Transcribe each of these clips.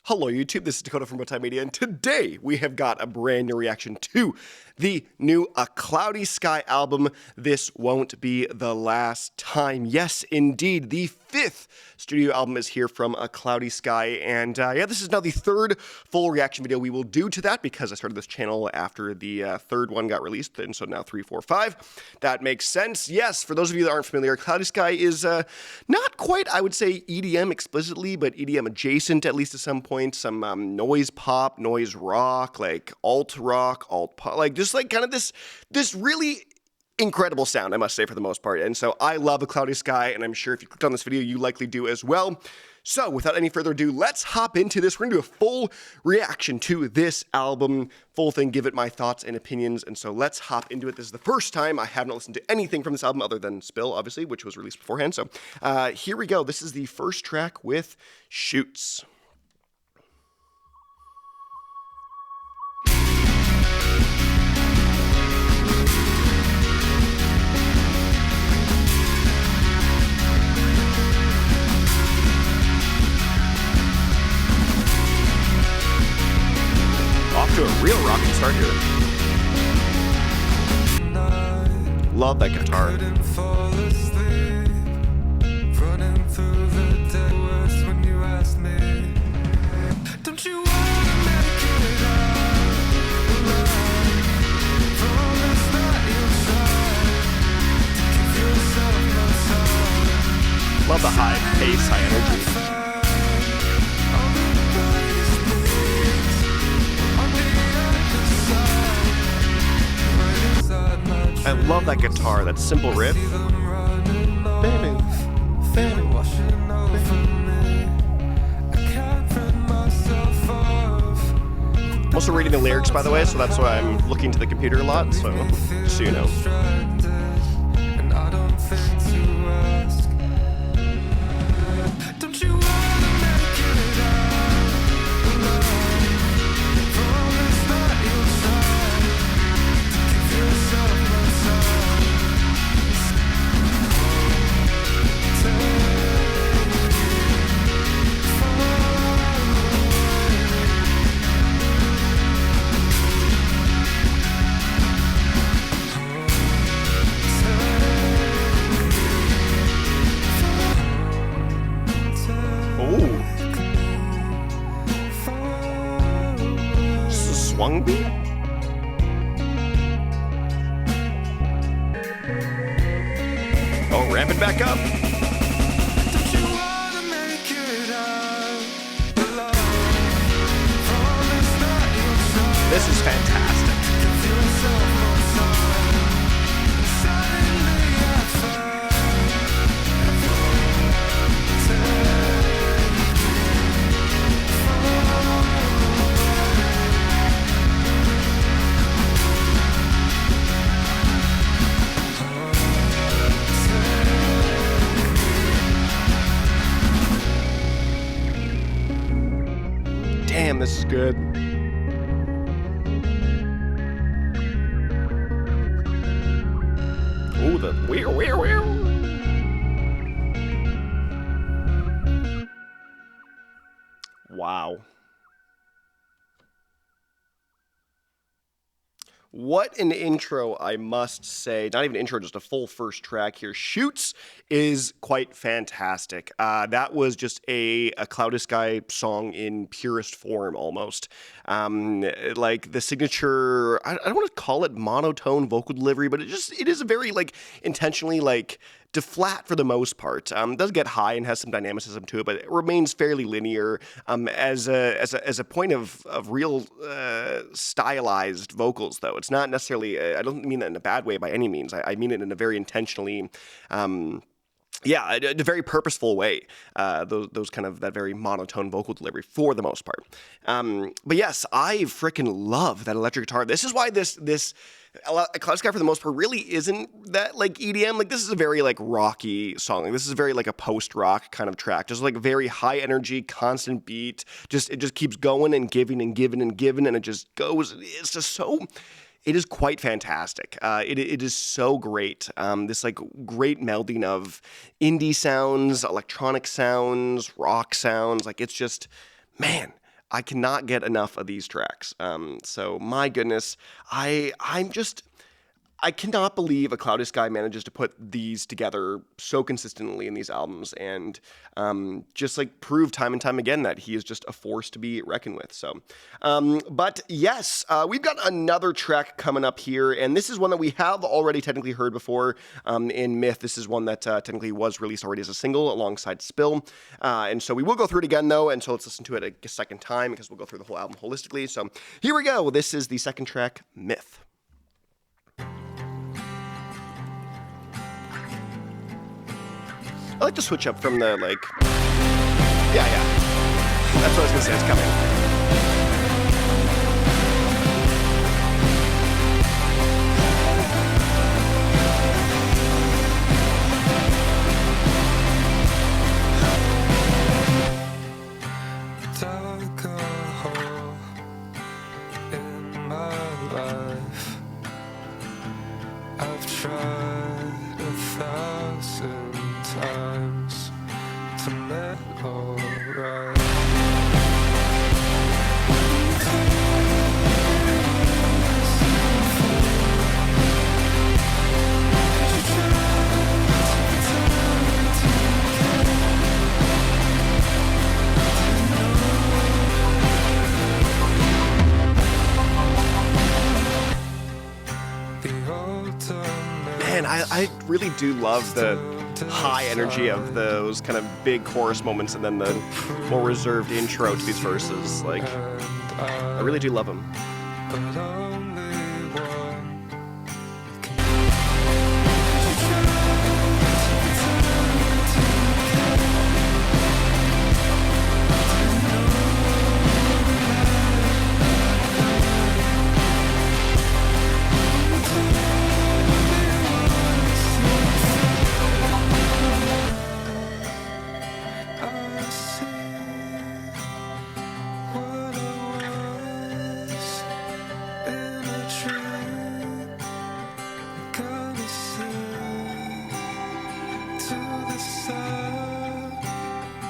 Hello YouTube, this is Dakota from Bowtied Media, and today we have got a brand new reaction to the new acloudyskye album, This Won't Be the Last Time. Yes, indeed, the 5th studio album is here from acloudyskye, and yeah, this is now the 3rd full reaction video we will do to that, because I started this channel after the 3rd one got released, and so now 3, 4, 5. That makes sense. Yes, for those of you that aren't familiar, acloudyskye is not quite, I would say, EDM explicitly, but EDM adjacent, at least to some point. Some noise pop, noise rock, like alt rock, alt pop, like just like kind of this really incredible sound, I must say, for the most part. And so I love acloudyskye, and I'm sure if you clicked on this video, you likely do as well. So without any further ado, let's hop into this. We're gonna do a full reaction to this album, full thing, give it my thoughts and opinions. And so let's hop into it. This is the first time I haven't listened to anything from this album other than Spill, obviously, which was released beforehand. So here we go. This is the first track with Shoots. Off to a real rocking start here. Love that guitar. Love the high pace, high energy. I love that guitar, that simple riff. Baby, baby. I'm also reading the lyrics, by the way, so that's why I'm looking to the computer a lot, so just so you know. Swung beat? Oh, ramp it back up. This is fantastic. Damn, this is good. Ooh, the weir. Wow. What an intro, I must say. Not even intro, just a full first track here. Shoots is quite fantastic. That was just a acloudyskye song in purest form, almost. Like the signature, I don't want to call it monotone vocal delivery, but it is a very, like, intentionally, like, flat for the most part. It does get high and has some dynamicism to it, but it remains fairly linear as a point of real stylized vocals, though. It's not necessarily, I don't mean that in a bad way by any means. I mean it in a very intentionally, yeah, a very purposeful way, those kind of, that very monotone vocal delivery for the most part. But yes, I freaking love that electric guitar. This is why this acloudyskye for the most part really isn't that like EDM. Like, this is a very like rocky song. Like, this is very like a post-rock kind of track. Just like very high energy, constant beat. It just keeps going and giving and giving and giving, and it just goes. It's just so. It is quite fantastic. It is so great. This like great melding of indie sounds, electronic sounds, rock sounds. Like, it's just, man, I cannot get enough of these tracks. So my goodness, I cannot believe acloudyskye manages to put these together so consistently in these albums and just like prove time and time again that he is just a force to be reckoned with. So, but yes, we've got another track coming up here, and this is one that we have already technically heard before in Myth. This is one that technically was released already as a single alongside Spill, and so we will go through it again though, and so let's listen to it a second time because we'll go through the whole album holistically. So here we go. This is the second track, Myth. I like to switch up from the, like, yeah. That's what I was going to say, it's coming. Dug a hole in my life. I've tried 1,000 times to let all right. Man, I really do love the high energy of those kind of big chorus moments and then the more reserved intro to these verses. Like, I really do love them.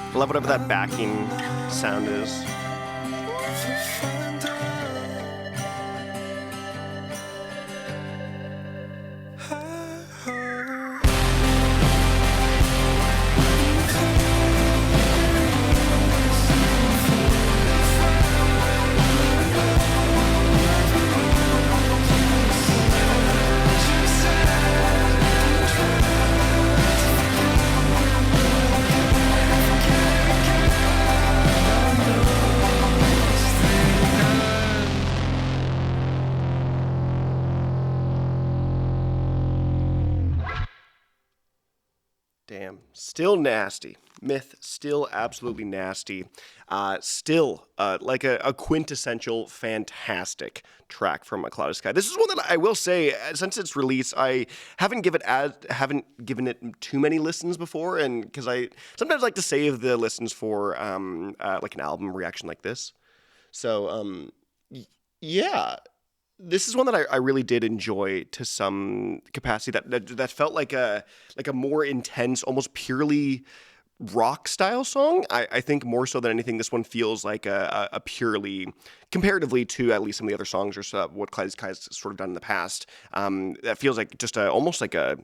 I love whatever that backing sound is. Damn. Still nasty. Myth, still absolutely nasty. Still like a quintessential fantastic track from acloudyskye. This is one that I will say, since its release, I haven't given it too many listens before, and because I sometimes like to save the listens for like an album reaction like this. So yeah. This is one that I really did enjoy to some capacity. That felt like a more intense, almost purely rock style song. I think more so than anything, this one feels like a purely, comparatively to at least some of the other songs or so, what acloudyskye has sort of done in the past. That feels like just almost like a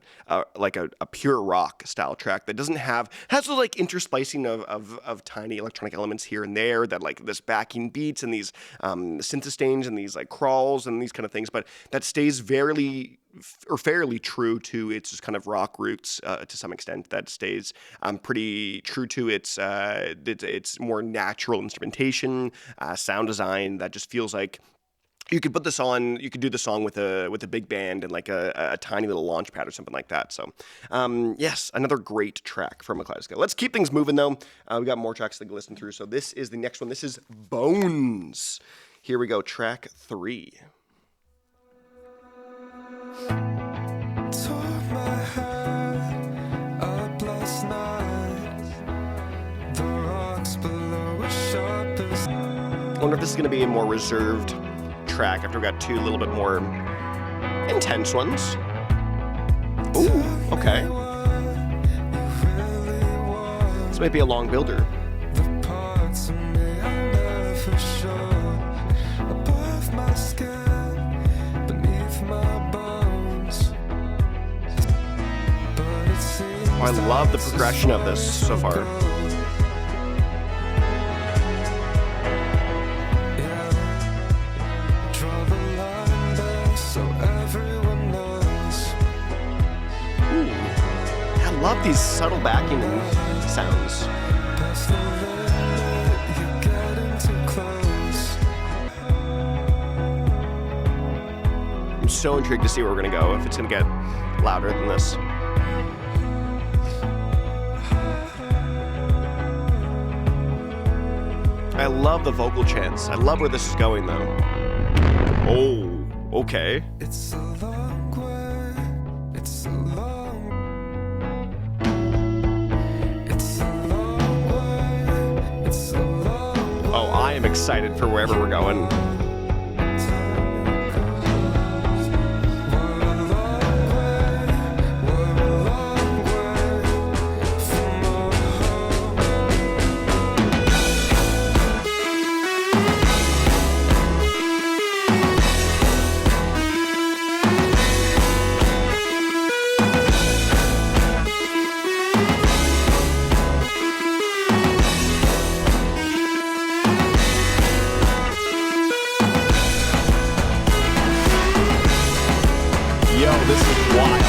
pure rock style track that has those like intersplicing of tiny electronic elements here and there, that like this backing beats and these synthestains and these like crawls and these kind of things, but that stays fairly true to its kind of rock roots to some extent. That stays pretty true to its more natural instrumentation, sound design. That just feels like you could put this on. You could do the song with a big band and like a tiny little launch pad or something like that. So yes, another great track from acloudyskye. Let's keep things moving though. We got more tracks to listen through. So this is the next one. This is Bones. Here we go. Track 3. Tore my head up last night. The rocks below were sharp as... I wonder if this is going to be a more reserved track after we got two a little bit more intense ones. Ooh, okay. This might be a long builder. The parts of me I never I love the progression of this so far. I love these subtle backing sounds. I'm so intrigued to see where we're gonna go, if it's gonna get louder than this. I love the vocal chants. I love where this is going though. Oh, okay. It's a long way. It's a long. It's a long way. It's a long way. Oh, I am excited for wherever we're going. This is wild.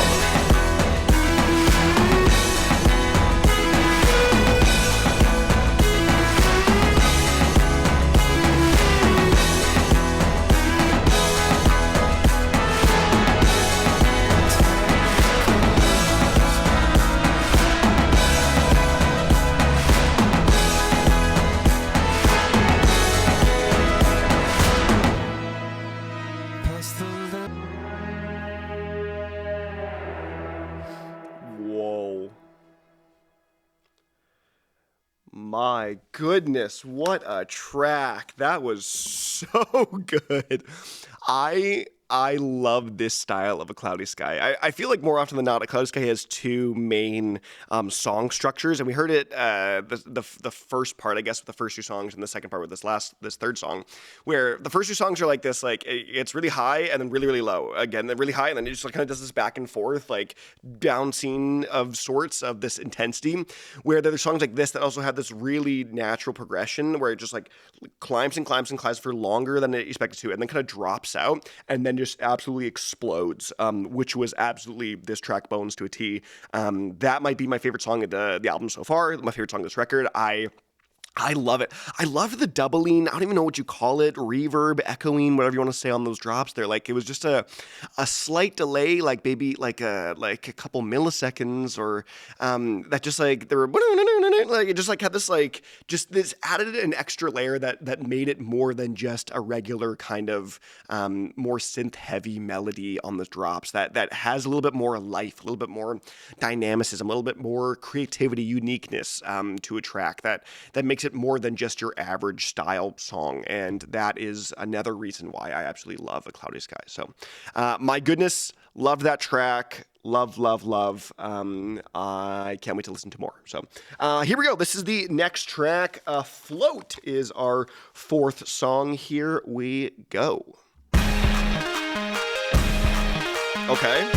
Whoa. My goodness, what a track. That was so good. I love this style of A Cloudy Sky. I feel like more often than not, A Cloudy Sky has two main song structures, and we heard it the first part, I guess, with the first two songs, and the second part with this third song, where the first two songs are like this, like it's really high and then really, really low. Again, then really high, and then it just kind of does this back and forth, like down scene of sorts of this intensity, where there are songs like this that also have this really natural progression, where it just like climbs and climbs and climbs for longer than it expected to, and then kind of drops out, and then just absolutely explodes, which was absolutely this track Bones to a T. That might be my favorite song of the album so far, my favorite song of this record. I love it. I love the doubling. I don't even know what you call it. Reverb, echoing, whatever you want to say on those drops. They're like, it was just a slight delay, like maybe like a couple milliseconds, or that just like they were like it just like had this like just this added an extra layer that made it more than just a regular kind of more synth heavy melody on the drops. That has a little bit more life, a little bit more dynamicism, a little bit more creativity, uniqueness to a track that makes it more than just your average style song, and that is another reason why I absolutely love A Cloudy Sky. So, my goodness, loved that track. Love. I can't wait to listen to more. So, here we go. This is the next track. Float is our fourth song. Here we go. Okay.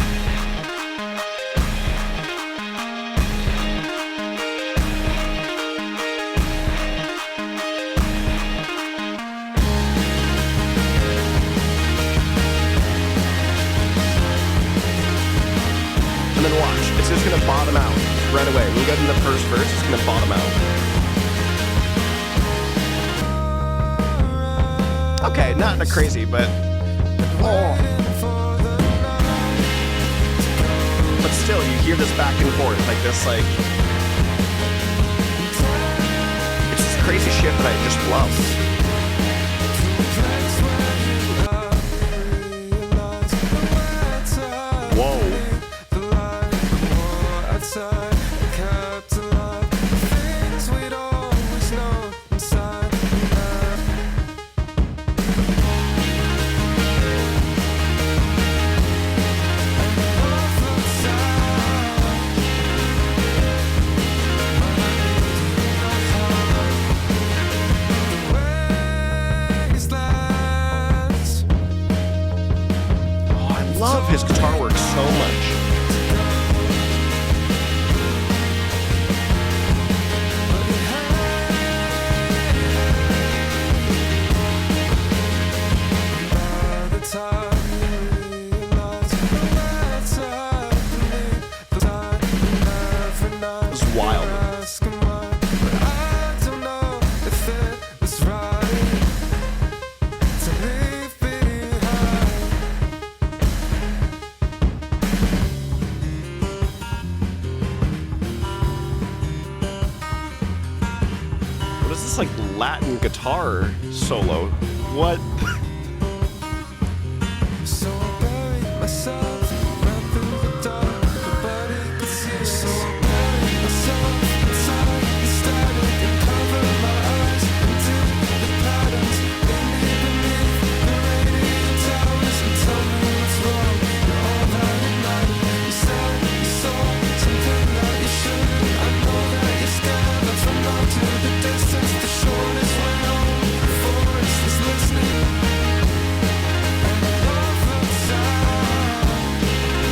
And then watch, it's just gonna bottom out right away. When we get in the first verse, it's gonna bottom out. Okay, not crazy, but but still, you hear this back and forth, like this, like it's this crazy shit that I just love. His guitar work so much. this like Latin guitar solo? What? So I buried myself right through the dark. Nobody could see us. So I buried myself inside the static and covered my eyes into the patterns. Bending beneath the radiant towers and tell me what's wrong. You're all that it mattered. You said you saw something that you shouldn't. I know that you're scared. Let's run out to the distance. The shortest way home. The forest is listening. And it all felt sad when I needed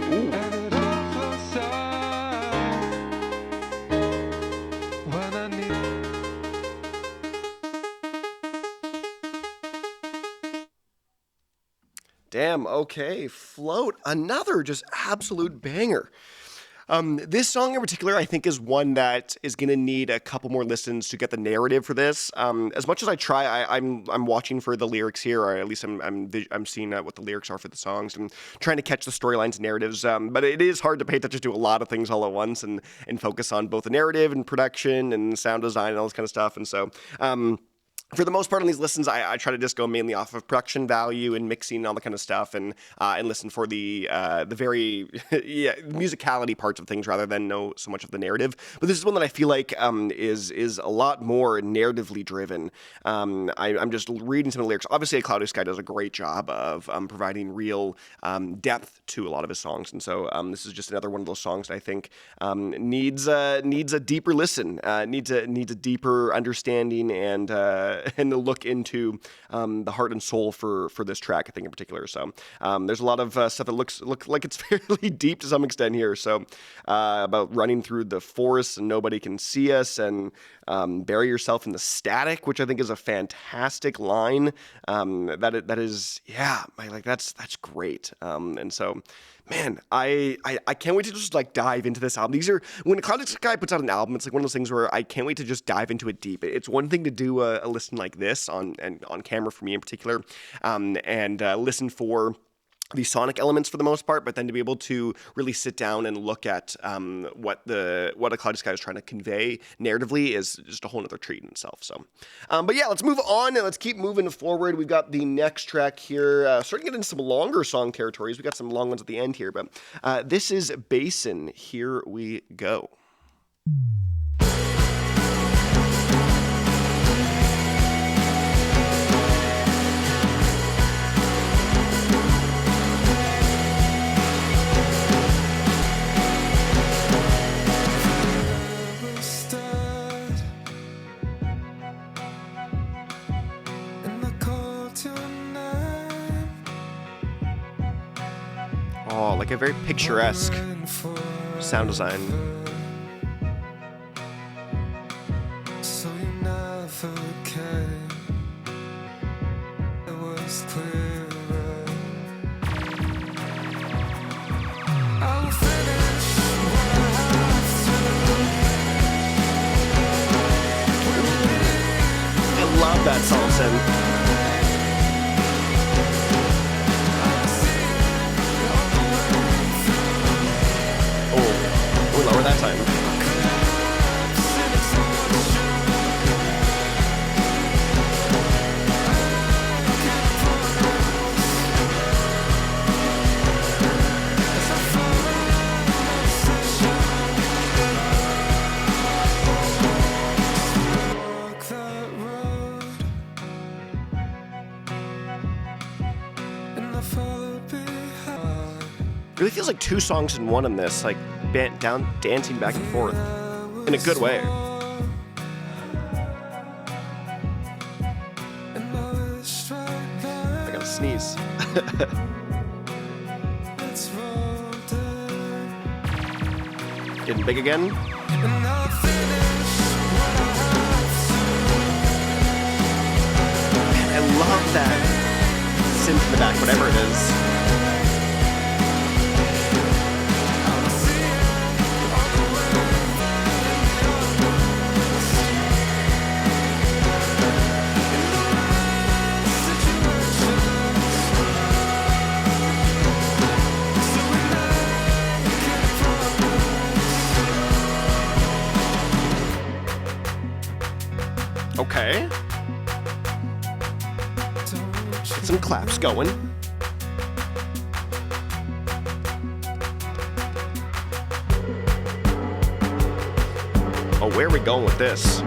you. And it all felt sad when I needed you. Damn, okay. Float, another just absolute banger. This song in particular, I think, is one that is going to need a couple more listens to get the narrative for this. As much as I try, I'm watching for the lyrics here, or at least I'm seeing what the lyrics are for the songs and trying to catch the storylines and narratives. But it is hard to pay attention to a lot of things all at once and focus on both the narrative and production and sound design and all this kind of stuff. And so, for the most part on these listens, I try to just go mainly off of production value and mixing and all that kind of stuff, and listen for the very musicality parts of things rather than know so much of the narrative. But this is one that I feel like is a lot more narratively driven. I'm just reading some of the lyrics. Obviously, acloudyskye does a great job of providing real depth to a lot of his songs, and so this is just another one of those songs that I think needs a deeper listen, needs a deeper understanding and a look into the heart and soul for this track, I think, in particular. So there's a lot of stuff that look like it's fairly deep to some extent here. So about running through the forest and nobody can see us, and bury yourself in the static, which I think is a fantastic line. That is, yeah, that's great. And so, man, I can't wait to just like dive into this album. These are, when acloudyskye puts out an album, it's like one of those things where I can't wait to just dive into it deep. It's one thing to do a listen like this on camera for me in particular, and listen for the sonic elements for the most part, but then to be able to really sit down and look at what acloudyskye is trying to convey narratively is just a whole other treat in itself. So, but yeah, let's move on and let's keep moving forward. We've got the next track here, starting to get into some longer song territories. We got some long ones at the end here, but this is Basin. Here we go. Oh, like a very picturesque sound design. So you never came. It was clearer. I'll finish what I have to. I love that salsa. Lower that time. Really feels like two songs in one in this, like dancing back and forth in a good way. I gotta sneeze. Getting big again. Man, I love that synth in the back, whatever it is. claps going. Oh, where are we going with this?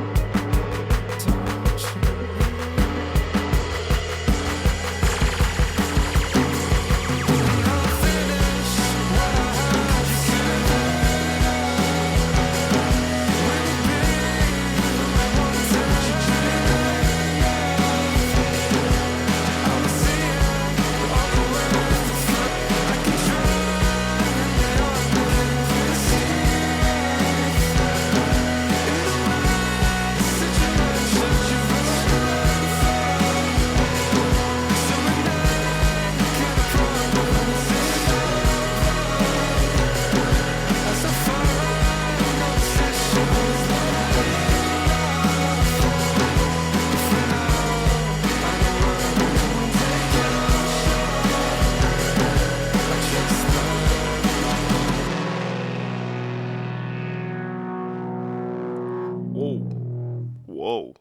Whoa.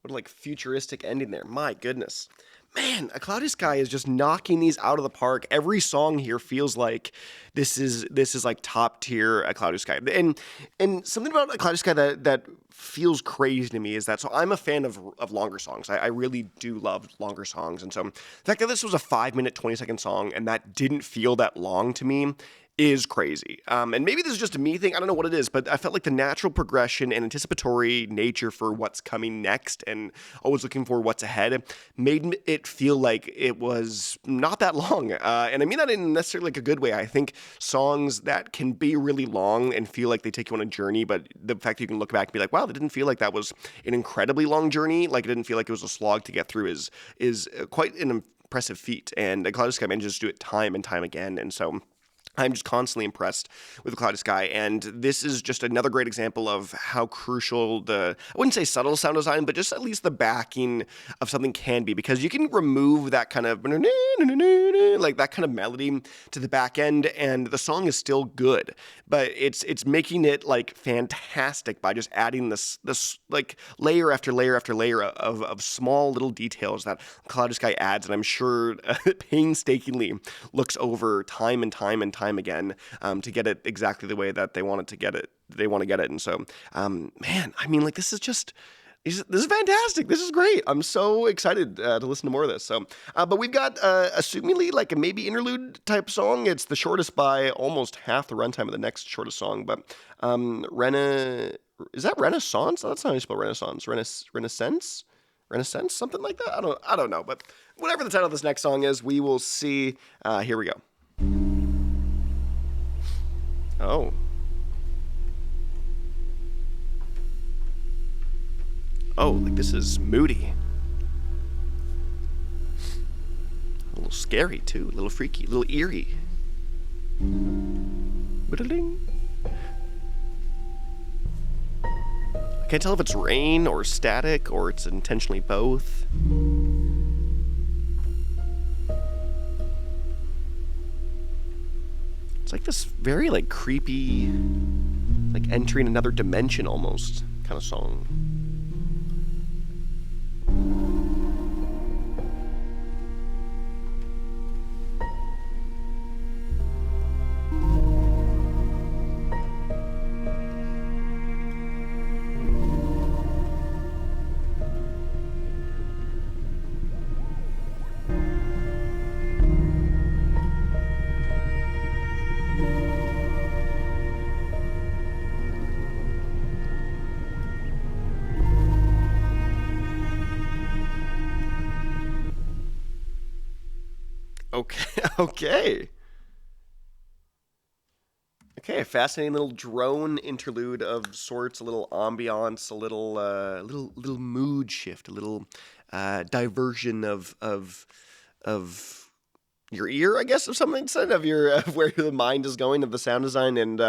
What a futuristic ending there. My goodness. Man, A Cloudy Sky is just knocking these out of the park. Every song here feels like this is top tier A Cloudy Sky. And something about A Cloudy Sky that feels crazy to me is that, so I'm a fan of longer songs. I really do love longer songs. And so the fact that this was a 5-minute, 20-second song and that didn't feel that long to me is crazy. And maybe this is just a me thing. I don't know what it is, but I felt like the natural progression and anticipatory nature for what's coming next and always looking for what's ahead made it feel like it was not that long. And I mean that in necessarily a good way. I think songs that can be really long and feel like they take you on a journey, but the fact that you can look back and be like, wow, that didn't feel like that was an incredibly long journey. Like it didn't feel like it was a slog to get through is quite an impressive feat. And A Cloudy Sky manages to do it time and time again. And so I'm just constantly impressed with The Cloudy Sky, and this is just another great example of how crucial I wouldn't say subtle sound design, but just at least the backing of something can be, because you can remove that kind of like that kind of melody to the back end, and the song is still good, but it's making it fantastic by just adding this layer after layer after layer of small little details that Cloudy Sky adds, and I'm sure painstakingly looks over time and time and time again to get it exactly the way that they want to get it. And so, man, I mean, this is fantastic. This is great. I'm so excited to listen to more of this. So, but we've got assumingly a maybe interlude type song. It's the shortest by almost half the runtime of the next shortest song. But is that Renaissance? That's not how you spell Renaissance. Renascence? Renascence? Something like that? I don't know. But whatever the title of this next song is, we will see. Here we go. Oh. Oh, this is moody. A little scary, too. A little freaky. A little eerie. Ba-da-ding. I can't tell if it's rain or static or it's intentionally both. It's this very creepy, entering another dimension almost kind of song. Okay. A fascinating little drone interlude of sorts, a little ambiance, a little mood shift, a little diversion of your ear, I guess, of something said of where the mind is going, of the sound design. And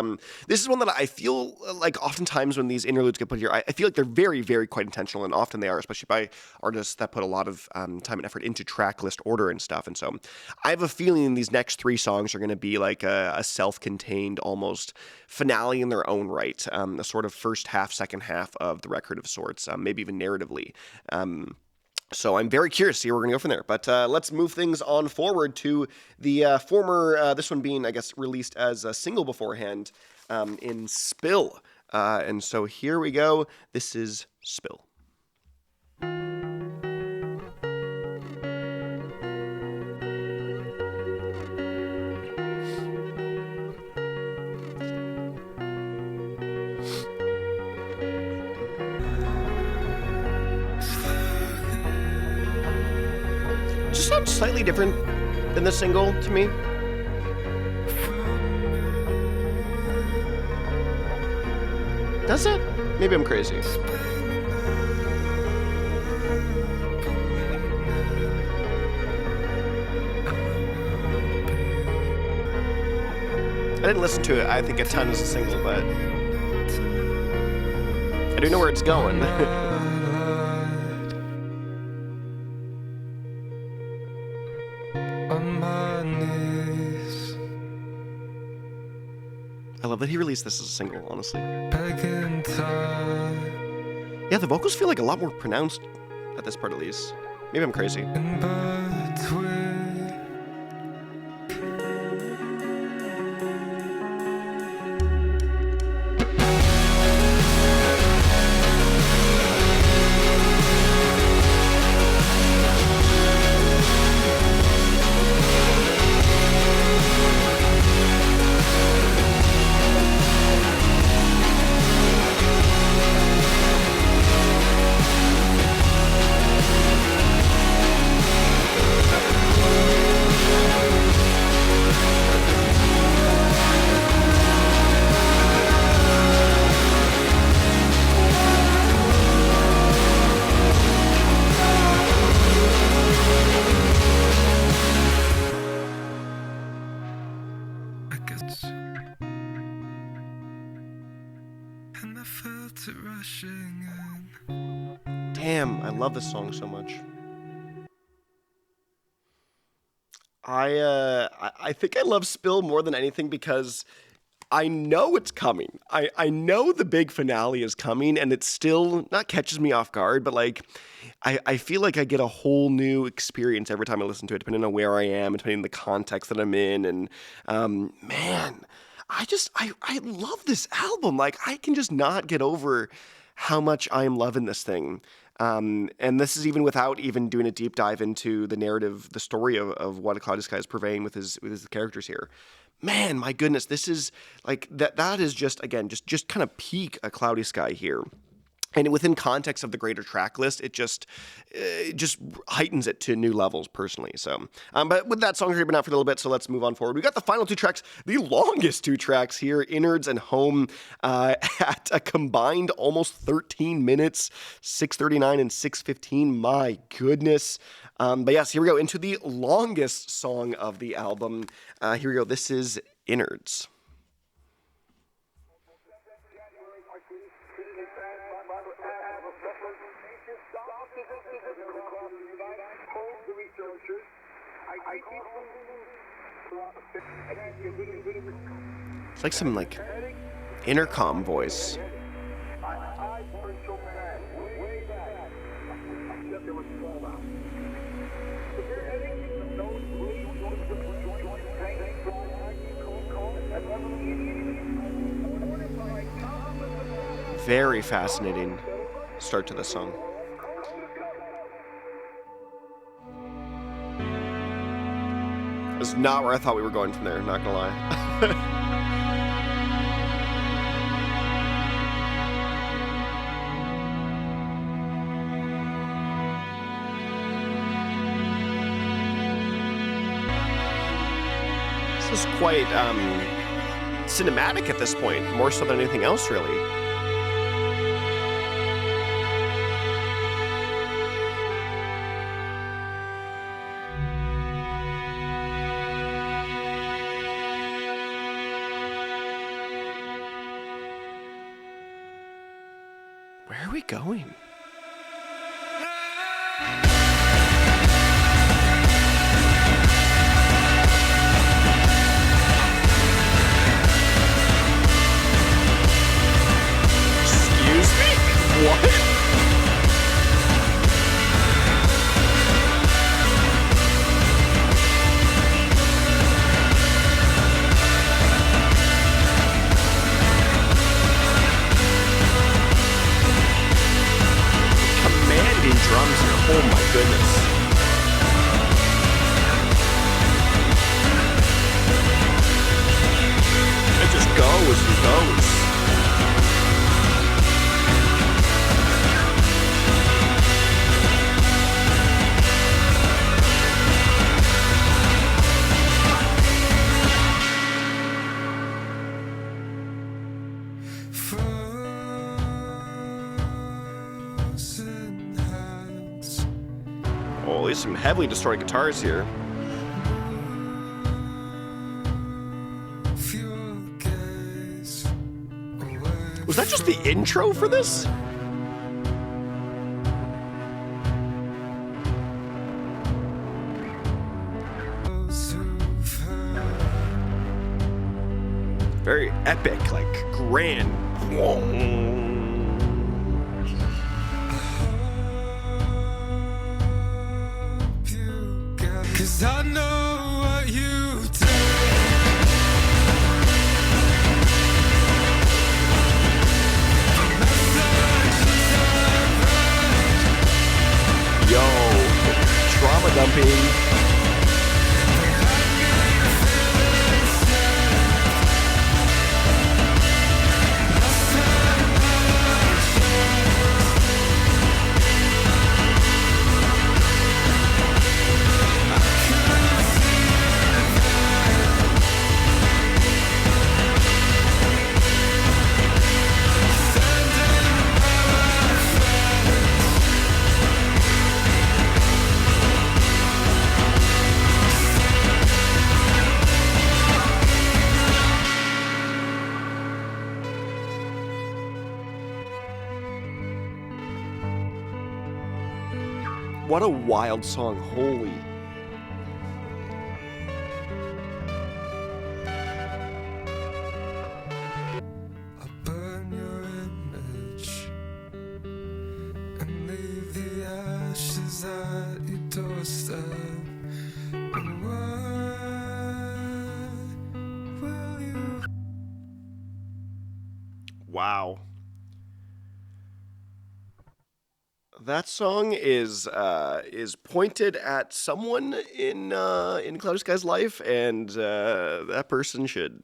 this is one that I feel oftentimes when these interludes get put here, I feel like they're very, very quite intentional, and often they are, especially by artists that put a lot of time and effort into track list order and stuff. And so I have a feeling these next 3 songs are going to be a self-contained almost finale in their own right, a sort of first half, second half of the record of sorts, maybe even narratively. So I'm very curious to see where we're going to go from there. But let's move things on forward to the former, this one being, I guess, released as a single beforehand in Spill. And so here we go. This is Spill. Just sounds slightly different than the single to me. Does it? Maybe I'm crazy. I didn't listen to it, I think, a ton as a single, but I do know where it's going. On my knees, I love that he released this as a single, honestly. begging time Yeah, the vocals feel like a lot more pronounced at this part, at least. Maybe I'm crazy. in between. I guess. And I felt it rushing in. Damn, I love this song so much. I think I love Spill more than anything because I know it's coming. I know the big finale is coming, and it still not catches me off guard, but like I feel like I get a whole new experience every time I listen to it, depending on where I am, depending on the context that I'm in, and man, I love this album. Like I can just not get over how much I am loving this thing. And this is even without even doing a deep dive into the narrative, the story of what acloudyskye is purveying with his characters here. Man, my goodness, this is like that is just, again, just kind of peak acloudyskye here. And within context of the greater track list, it just heightens it to new levels personally. So, but with that song already been out for a little bit, so let's move on forward. We got the final two tracks, the longest two tracks here, Innards and Home, at a combined almost 13 minutes, 6:39 and 6:15. My goodness. But yes, here we go into the longest song of the album. Here we go. This is Innards. It's like some like intercom voice. Very fascinating start to the song. That's not where I thought we were going from there, not gonna lie. This is quite cinematic at this point, more so than anything else, really. Where are we going? Excuse me? What? to those. Frozen hands. Oh, there's some heavily distorted guitars here. Fuel gaze away. Was that just the intro for this? Those who've heard. Very epic, like grand. You get, 'cause I know what you did. Yo, trauma dumping. What a wild song, holy. I'll burn your image and leave the ashes at your doorstep. And what will you? Wow. That song is pointed at someone in Cloudy Sky's life, and that person should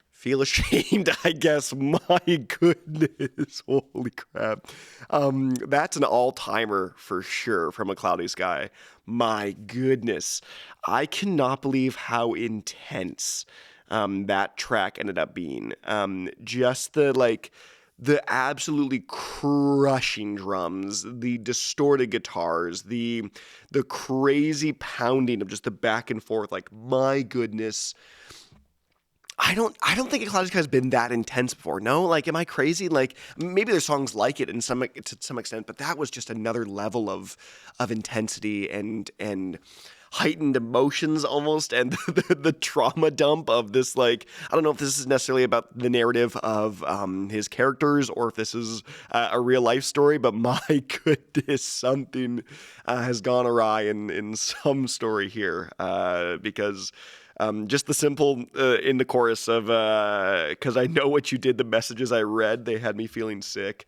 feel ashamed, I guess. My goodness, holy crap! That's an all-timer for sure from A Cloudy Sky. My goodness, I cannot believe how intense that track ended up being. Just the absolutely crushing drums, the distorted guitars, the crazy pounding of just the back and forth. Like, my goodness. I don't think A Cloudy Sky has been that intense before. No, like, am I crazy? Like, maybe there's songs like it to some extent, but that was just another level of intensity and heightened emotions almost, and the trauma dump of this. Like, I don't know if this is necessarily about the narrative of his characters or if this is a real life story, but my goodness, something has gone awry in some story here, because just the simple in the chorus of because I know what you did, the messages I read, they had me feeling sick.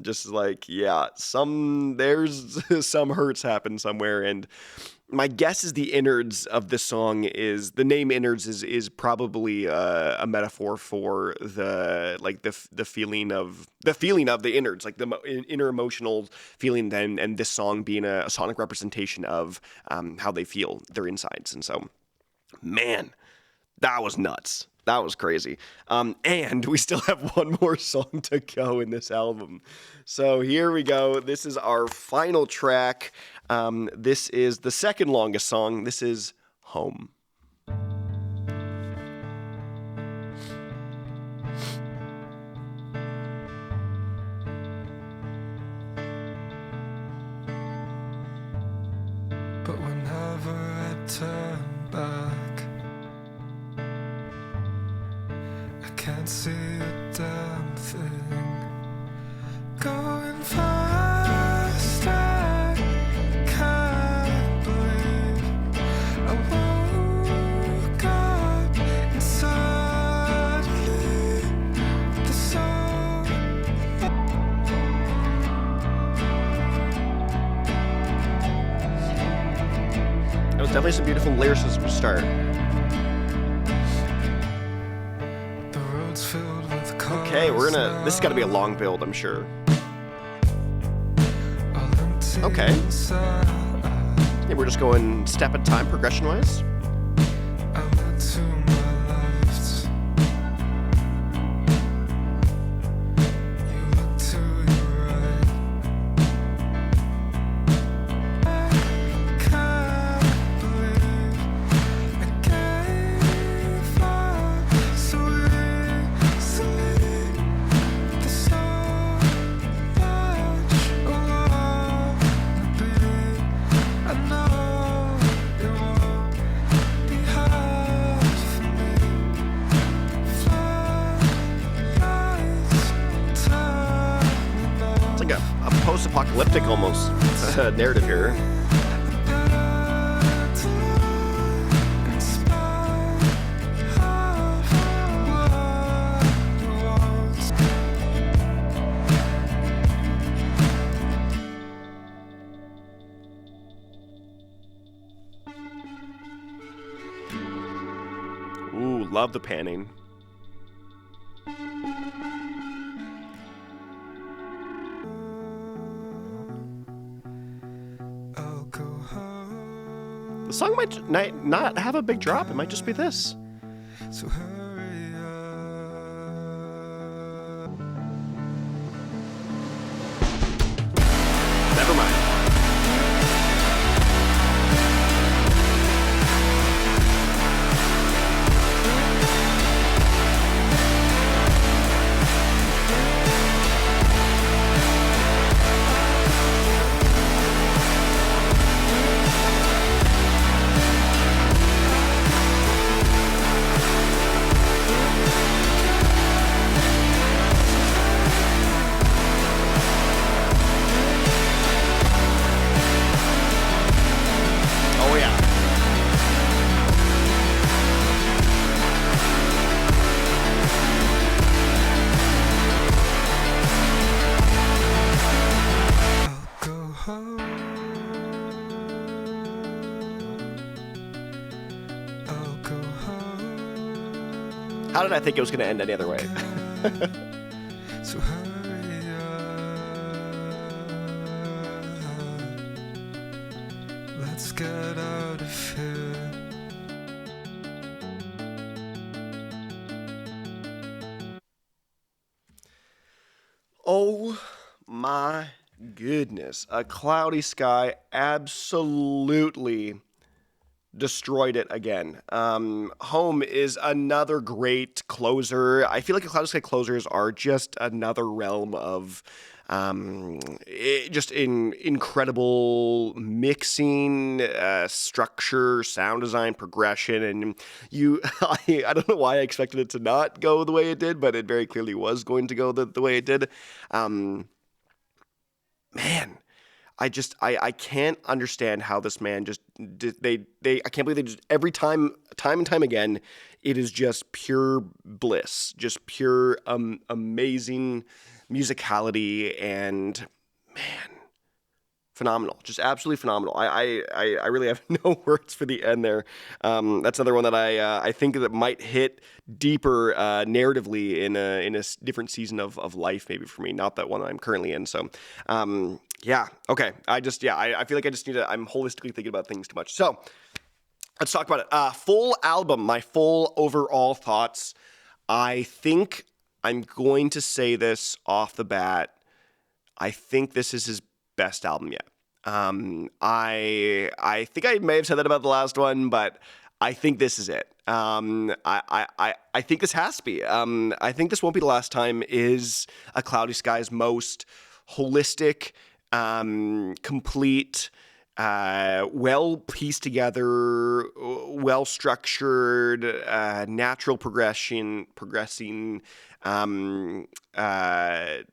Just like, yeah, there's some hurts happen somewhere. And my guess is the innards of this song is the name innards is probably a metaphor for the feeling of the innards, like the inner emotional feeling, and this song being a sonic representation of how they feel, their insides. And so, man, that was nuts. That was crazy. And we still have one more song to go in this album. So here we go. This is our final track. This is the second longest song. This is Home. But whenever I turn back, I can't see a damn thing. Going fast, I can't believe I woke up and suddenly the song. It was definitely some beautiful lyricism to start. The road Okay, this has got to be a long build, I'm sure. Okay. Yeah, we're just going step at a time, progression-wise. Post-apocalyptic almost narrative here. Ooh, love the panning. The song might not have a big drop. It might just be this. So hurry up. Never mind. How did I think it was going to end any other way? So hurry up. Let's get out of here. Oh my goodness. A Cloudy Sky absolutely destroyed it again. Home is another great closer. I feel like the Cloudy Sky closers are just another realm of just incredible mixing, structure, sound design, progression, and I don't know why I expected it to not go the way it did, but it very clearly was going to go the way it did. Man, I can't understand how this man just I can't believe they just every time and time again, it is just pure bliss, just pure amazing musicality, and man, phenomenal, just absolutely phenomenal. I really have no words for the end there. That's another one that I think that might hit deeper narratively in a different season of life, maybe for me, not that one I'm currently in. So yeah, okay. I feel like I just I'm holistically thinking about things too much. So let's talk about it. Full album, my full overall thoughts. I think I'm going to say this off the bat. I think this is his best album yet. I think I may have said that about the last one, but I think this is it. I think this has to be. I think this won't be the last time is A Cloudy Sky's most holistic, complete, well pieced together, well structured, natural progressing,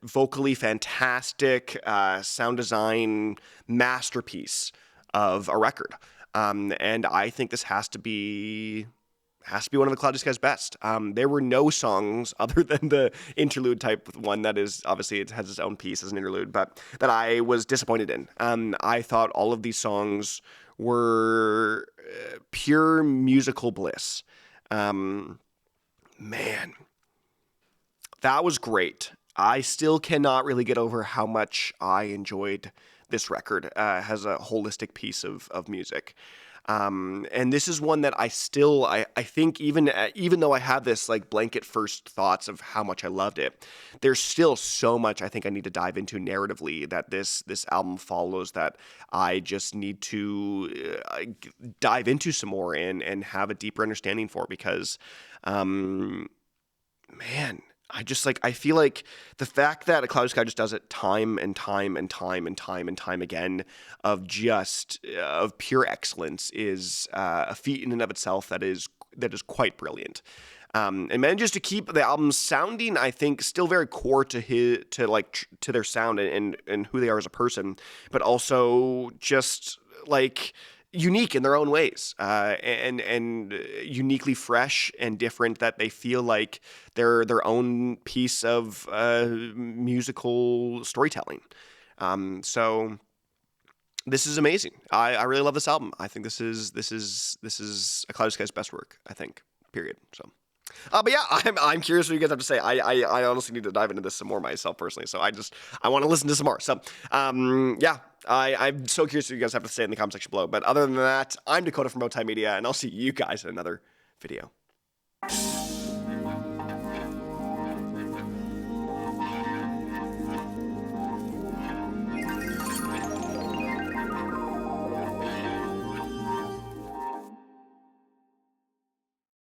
vocally fantastic, sound design masterpiece of a record. And I think this has to be one of the Cloudy Sky's best. There were no songs other than the interlude type one that is obviously it has its own piece as an interlude, but that I was disappointed in. I thought all of these songs were pure musical bliss. Man, That was great. I still cannot really get over how much I enjoyed this record as a holistic piece of music. And this is one that I think even though I have this like blanket first thoughts of how much I loved it, there's still so much I think I need to dive into narratively that this album follows that I just need to dive into some more and have a deeper understanding for, because man, I feel like the fact that A Cloud of Sky just does it time and time and time and time and time again of pure excellence is a feat in and of itself that is quite brilliant. And manages to keep the album sounding, I think, still very core to their sound and who they are as a person, but also just like unique in their own ways, and uniquely fresh and different, that they feel like they're their own piece of musical storytelling. So this is amazing. I really love this album. I think this is A Cloud of Sky's best work, I think, period. So. But yeah, I'm curious what you guys have to say. I honestly need to dive into this some more myself personally. So I want to listen to some more. So yeah, I'm so curious what you guys have to say in the comment section below. But other than that, I'm Dakota from Bowtied Media, and I'll see you guys in another video.